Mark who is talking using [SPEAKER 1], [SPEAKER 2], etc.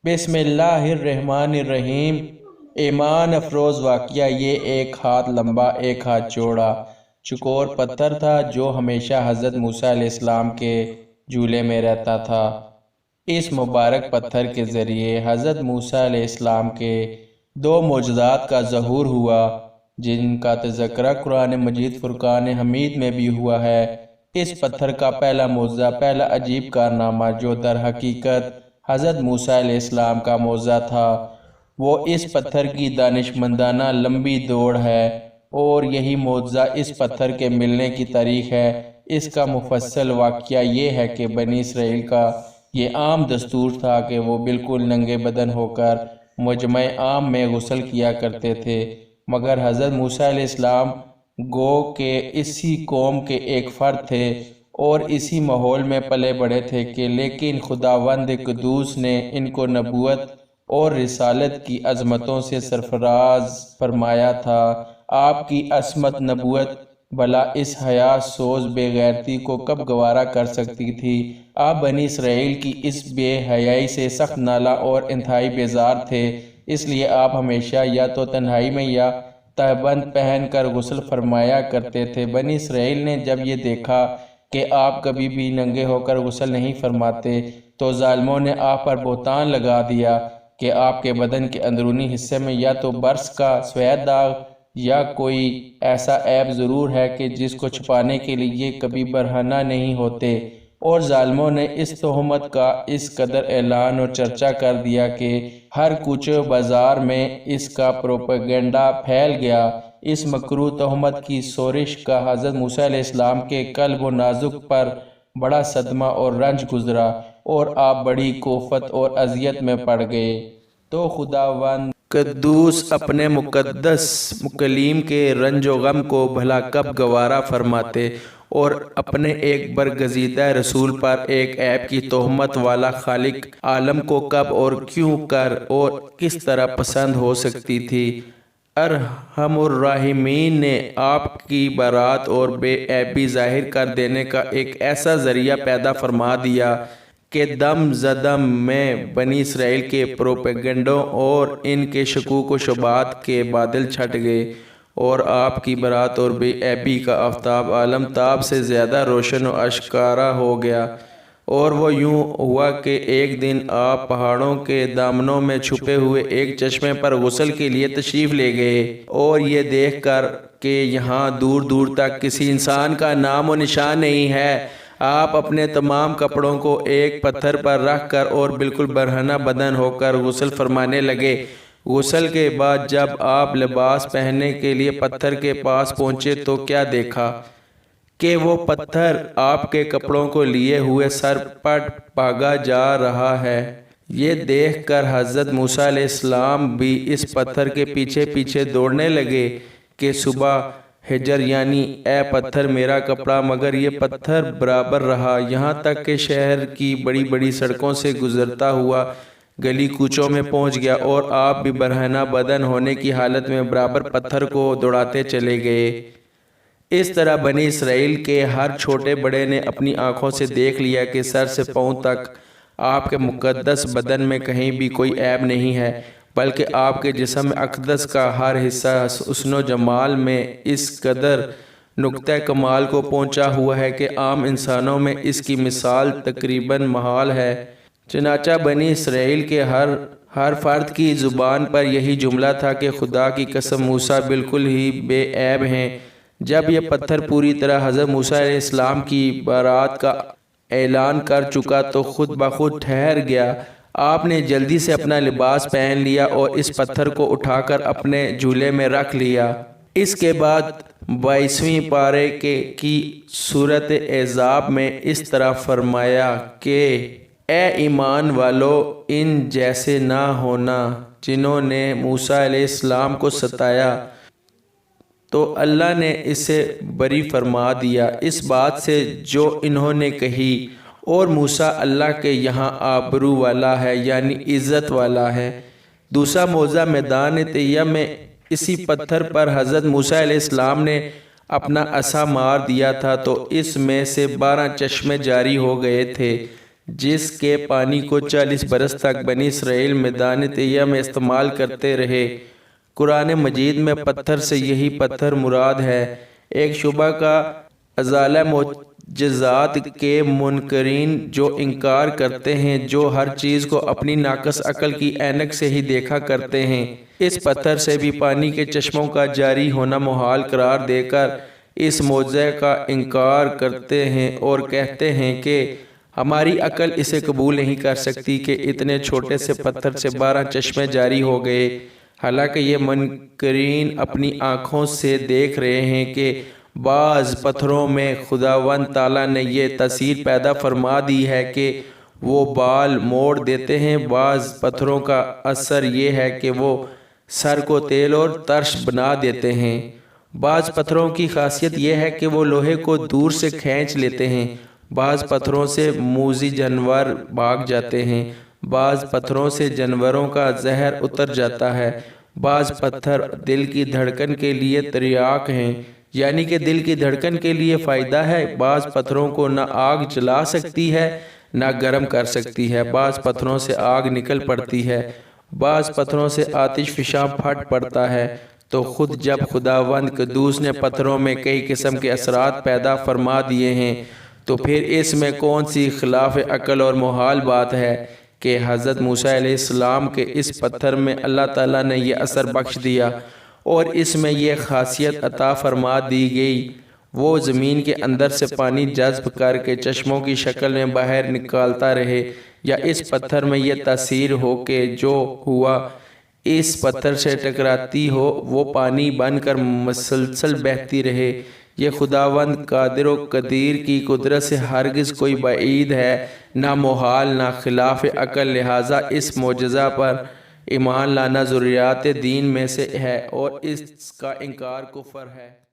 [SPEAKER 1] بسم اللہ الرحمن الرحیم۔ ایمان افروز واقعہ یہ ایک ہاتھ لمبا ایک ہاتھ چوڑا چکور پتھر تھا جو ہمیشہ حضرت موسیٰ علیہ السلام کے جھولے میں رہتا تھا۔ اس مبارک پتھر کے ذریعے حضرت موسیٰ علیہ السلام کے دو معجزات کا ظہور ہوا جن کا تذکرہ قرآن مجید فرقان حمید میں بھی ہوا ہے۔ اس پتھر کا پہلا معجزہ، پہلا عجیب کارنامہ جو در حقیقت حضرت موسیٰ علیہ السلام کا معجزہ تھا، وہ اس پتھر کی دانشمندانہ لمبی دوڑ ہے، اور یہی معجزہ اس پتھر کے ملنے کی تاریخ ہے۔ اس کا مفصل واقعہ یہ ہے کہ بنی اسرائیل کا یہ عام دستور تھا کہ وہ بالکل ننگے بدن ہو کر مجمع عام میں غسل کیا کرتے تھے، مگر حضرت موسیٰ علیہ السلام گو کہ اسی قوم کے ایک فرد تھے اور اسی ماحول میں پلے بڑھے تھے کہ لیکن خداوند قدوس نے ان کو نبوت اور رسالت کی عظمتوں سے سرفراز فرمایا تھا۔ آپ کی عصمت نبوت بھلا اس حیا سوز بے غیرتی کو کب گوارا کر سکتی تھی؟ آپ بنی اسرائیل کی اس بے حیائی سے سخت نالاں اور انتہائی بیزار تھے، اس لیے آپ ہمیشہ یا تو تنہائی میں یا تہبند پہن کر غسل فرمایا کرتے تھے۔ بنی اسرائیل نے جب یہ دیکھا کہ آپ کبھی بھی ننگے ہو کر غسل نہیں فرماتے تو ظالموں نے آپ پر بہتان لگا دیا کہ آپ کے بدن کے اندرونی حصے میں یا تو برس کا سفید داغ یا کوئی ایسا عیب ضرور ہے کہ جس کو چھپانے کے لیے کبھی برہنہ نہیں ہوتے، اور ظالموں نے اس تہمت کا اس قدر اعلان اور چرچا کر دیا کہ ہر کوچے بازار میں اس کا پروپیگنڈا پھیل گیا۔ اس مکروہ تہمت کی سورش کا حضرت موسیٰ علیہ السلام کے قلب و نازک پر بڑا صدمہ اور رنج گزرا، اور آپ بڑی کوفت اور اذیت میں پڑ گئے۔ تو خداوند قدوس اپنے مقدس کلیم کے رنج و غم کو بھلا کب گوارا فرماتے، اور اپنے ایک برگزیدہ رسول پر ایک عیب کی تہمت والا خالق عالم کو کب اور کیوں کر اور کس طرح پسند ہو سکتی تھی؟ ارحم الراحمین نے آپ کی برات اور بے عیبی ظاہر کر دینے کا ایک ایسا ذریعہ پیدا فرما دیا کہ دم زدم میں بنی اسرائیل کے پروپیگنڈوں اور ان کے شکوک و شبہات کے بادل چھٹ گئے، اور آپ کی برات اور بے عیبی کا آفتاب عالم تاب سے زیادہ روشن و آشکارا ہو گیا۔ اور وہ یوں ہوا کہ ایک دن آپ پہاڑوں کے دامنوں میں چھپے ہوئے ایک چشمے پر غسل کے لیے تشریف لے گئے، اور یہ دیکھ کر کہ یہاں دور دور تک کسی انسان کا نام و نشان نہیں ہے، آپ اپنے تمام کپڑوں کو ایک پتھر پر رکھ کر اور بالکل برہنہ بدن ہو کر غسل فرمانے لگے۔ غسل کے بعد جب آپ لباس پہننے کے لیے پتھر کے پاس پہنچے تو کیا دیکھا کہ وہ پتھر آپ کے کپڑوں کو لیے ہوئے سر پٹ بھاگا جا رہا ہے۔ یہ دیکھ کر حضرت موسیٰ علیہ السلام بھی اس پتھر کے پیچھے پیچھے دوڑنے لگے کہ صبح ہجر یعنی اے پتھر میرا کپڑا، مگر یہ پتھر برابر رہا، یہاں تک کہ شہر کی بڑی بڑی سڑکوں سے گزرتا ہوا گلی کوچوں میں پہنچ گیا، اور آپ بھی برہنہ بدن ہونے کی حالت میں برابر پتھر کو دوڑاتے چلے گئے۔ اس طرح بنی اسرائیل کے ہر چھوٹے بڑے نے اپنی آنکھوں سے دیکھ لیا کہ سر سے پاؤں تک آپ کے مقدس بدن میں کہیں بھی کوئی عیب نہیں ہے، بلکہ آپ کے جسم اقدس کا ہر حصہ حسن و جمال میں اس قدر نقطہ کمال کو پہنچا ہوا ہے کہ عام انسانوں میں اس کی مثال تقریباً محال ہے۔ چنانچہ بنی اسرائیل کے ہر فرد کی زبان پر یہی جملہ تھا کہ خدا کی قسم موسیٰ بالکل ہی بے عیب ہیں۔ جب یہ پتھر پوری طرح حضرت موسیٰ علیہ السلام کی برات کا اعلان کر چکا تو خود بخود ٹھہر گیا۔ آپ نے جلدی سے اپنا لباس پہن لیا اور اس پتھر کو اٹھا کر اپنے جھولے میں رکھ لیا۔ اس کے بعد 22ویں پارے کی سورۃ احزاب میں اس طرح فرمایا کہ اے ایمان والو، ان جیسے نہ ہونا جنہوں نے موسیٰ علیہ السلام کو ستایا تو اللہ نے اسے بری فرما دیا اس بات سے جو انہوں نے کہی، اور موسیٰ اللہ کے یہاں آبرو والا ہے یعنی عزت والا ہے۔ دوسرا معجزہ میدان طیہ میں اسی پتھر پر حضرت موسیٰ علیہ السلام نے اپنا عصا مار دیا تھا تو اس میں سے 12 چشمے جاری ہو گئے تھے، جس کے پانی کو 40 برس تک بنی اسرائیل میدان طیہ میں استعمال کرتے رہے۔ قرآن مجید میں پتھر سے یہی پتھر مراد ہے۔ ایک شبہ کا ازالہ معجزات کے منکرین جو انکار کرتے ہیں، جو ہر چیز کو اپنی ناقص عقل کی اینک سے ہی دیکھا کرتے ہیں، اس پتھر سے بھی پانی کے چشموں کا جاری ہونا محال قرار دے کر اس معجزے کا انکار کرتے ہیں اور کہتے ہیں کہ ہماری عقل اسے قبول نہیں کر سکتی کہ اتنے چھوٹے سے پتھر سے 12 چشمے جاری ہو گئے۔ حالانکہ یہ منکرین اپنی آنکھوں سے دیکھ رہے ہیں کہ بعض پتھروں میں خداوند تعالیٰ نے یہ تاثیر پیدا فرما دی ہے کہ وہ بال موڑ دیتے ہیں۔ بعض پتھروں کا اثر یہ ہے کہ وہ سر کو تیل اور ترش بنا دیتے ہیں۔ بعض پتھروں کی خاصیت یہ ہے کہ وہ لوہے کو دور سے کھینچ لیتے ہیں۔ بعض پتھروں سے موذی جانور بھاگ جاتے ہیں۔ بعض پتھروں سے جانوروں کا زہر اتر جاتا ہے۔ بعض پتھر دل کی دھڑکن کے لیے تریاک ہیں، یعنی کہ دل کی دھڑکن کے لیے فائدہ ہے۔ بعض پتھروں کو نہ آگ جلا سکتی ہے نہ گرم کر سکتی ہے۔ بعض پتھروں سے آگ نکل پڑتی ہے، بعض پتھروں سے آتش فشاں پھٹ پڑتا ہے۔ تو خود جب خداوند قدوس نے پتھروں میں کئی قسم کے اثرات پیدا فرما دیے ہیں، تو پھر اس میں کون سی خلاف عقل اور محال بات ہے کہ حضرت موسیٰ علیہ السلام کے اس پتھر میں اللہ تعالیٰ نے یہ اثر بخش دیا اور اس میں یہ خاصیت عطا فرما دی گئی، وہ زمین کے اندر سے پانی جذب کر کے چشموں کی شکل میں باہر نکالتا رہے، یا اس پتھر میں یہ تاثیر ہو کہ جو ہوا اس پتھر سے ٹکراتی ہو وہ پانی بن کر مسلسل بہتی رہے۔ یہ خداوند قادر و قدیر کی قدرت سے ہرگز کوئی بعید ہے، نہ محال نہ خلاف عقل، لہٰذا اس معجزہ پر ایمان لانا ضروریات دین میں سے ہے اور اس کا انکار کفر ہے۔